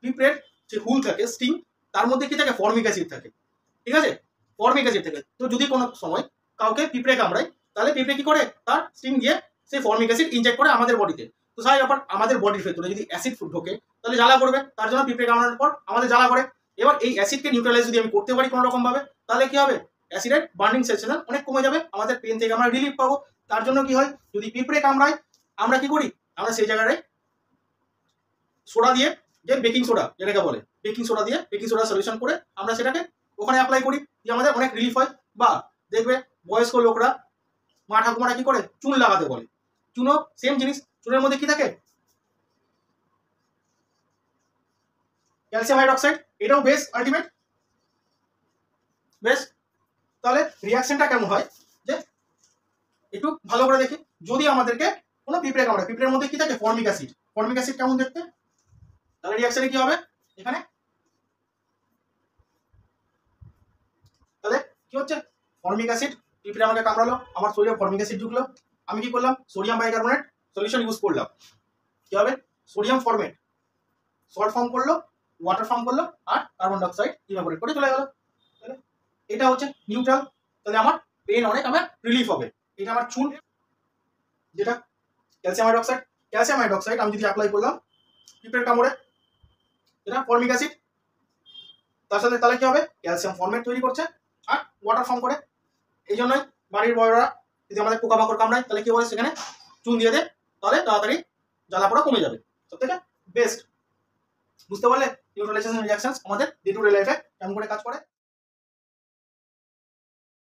পিঁপড়ের যে হুল থাকে স্টিং, তার মধ্যে কি থাকে, ফর্মিক অ্যাসিড থাকে, ঠিক আছে, ফর্মিক অ্যাসিড থাকে। তো যদি কোনো সময় কাউকে পিঁপড়ে কামড়ায়, তাহলে পিঁপড়ে কি করে, তার স্টিং দিয়ে সেই ফর্মিক অ্যাসিড ইনজেক্ট করে আমাদের বডিতে। তো সাই ব্যাপার, আমাদের বডির ভেতরে যদি অ্যাসিড ঢোকে তাহলে জ্বালা করবে, তার জন্য পিঁপড়ে কামড়ানোর পর আমাদের জ্বালা করে। এবার এই অ্যাসিডকে নিউট্রালাইজ যদি আমি করতে পারি কোনো রকম ভাবে, তাহলে কি হবে, অ্যাসিডের বার্নিং সেন্সেশন অনেক কমে যাবে, আমাদের পেন থেকে আমরা রিলিফ পাবো। তার জন্য কি হয়, যদি পিঁপড়ে কামড়ায় আমরা কি করি, আমরা সেই জায়গায় সোডা দিয়ে, যে বেকিং সোডা যেটাকে বলে, বেকিং সোডা দিয়ে বেকিং সোডা সলিউশন করে আমরা সেটাকে ওখানে অ্যাপ্লাই করি, দিয়ে আমাদের অনেক রিলিফ হয়। বা দেখবে বয়স্ক লোকরা, মা ঠাকুমারা কি করে, চুন লাগাতে বলে, চুনও সেম জিনিস, চুনের মধ্যে কি থাকে, ক্যালসিয়াম হাইড্রোক্সাইড, এটাও বেশ আলটিমেট বেশ। তাহলে রিয়াকশনটা কেমন হয়, যে একটু ভালো করে দেখি, যদি আমাদেরকে কোনো পিঁপড়ে কামড়ায়, পিঁপড়ের মধ্যে কি থাকে, ফর্মিক অ্যাসিড, ফর্মিক অ্যাসিড কেমন দেখতে, তাহলে রিয়াকশনে কি হবে এখানে, তাহলে কি হচ্ছে, ফর্মিক অ্যাসিড, পিঁপড়ে আমাকে কামড়ালো, আমার শরীরে ফর্মিক অ্যাসিড ঢুকলো, আমি কি করলাম, সোডিয়াম বাইকার্বনেট সলিউশন ইউজ করলাম, কি হবে, সোডিয়াম ফর্মেট সল্ট ফর্ম করলো, ওয়াটার ফর্ম করলো, আর কার্বন ডাইঅক্সাইড ইভাপোরেট করে চলে গেল। তাহলে এটা হচ্ছে নিউট্রাল, তাহলে আমার পেন অনেক আমার রিলিফ হবে। এটা আমার চুন, যেটা ক্যালসিয়াম হাইড্রোক্সাইড, ক্যালসিয়াম হাইড্রোক্সাইড আমি যদি অ্যাপ্লাই করলাম পিঁপড়ের কামড়ে, এটা ফর্মিক অ্যাসিড, তার সাথে তাহলে কি হবে, ক্যালসিয়াম ফর্মেট তৈরি করছে আর ওয়াটার ফর্ম করে। এই জন্যই বাড়ির বড়রা যদি আমাদের পোকামাকড় কামড়ায়, তাহলে কি বলে, সেখানে চুন দিয়ে দেয়, তাহলে তাড়াতাড়ি জ্বালা পোড়া কমে যাবে। সব থেকে বেস্ট। বুঝতে পারলে নিউট্রালাইজেশন রিঅ্যাকশনস আমাদের ডে টু ডে লাইফে কেমন করে কাজ করে।